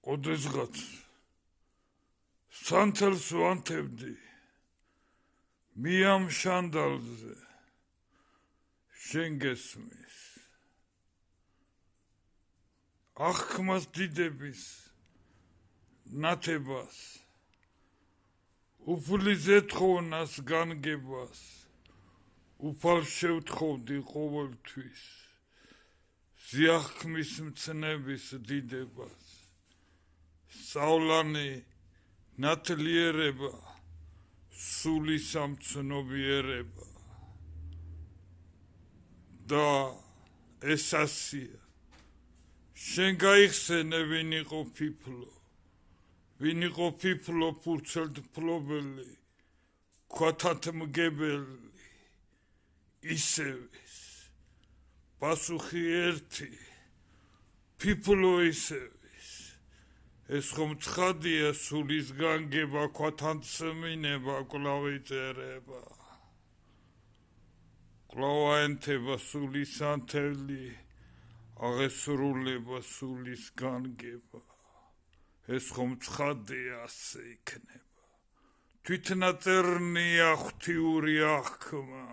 ოდესღაც სანთელს ვანთებდი მიამ შანდალზე შენ გესმის აღქმას დიდების ნათებას უფლის ეთხოვნას განგებას უფალ შევთხოვდი ყოველთვის ზიახქმის მცნების დიდებას სწავლანი ნათლიერება სული სამცნობიერება და ესასია შენ გაიხსენე ვინ იყო ფიფლო ფურცელთ ფლობელი ქვათათმგებელი ისევის პასუხი ერთი ფიფლო ისევის ეს ხომ ცხადია სულის განგება ქვათანცმინება კლავიწერება კლავაენთება სულის ანთელი აღესრულება სულის განგება ეს ხომ ცხადია ასე იქნება თვითნაწერნია ღვთიური აღქმა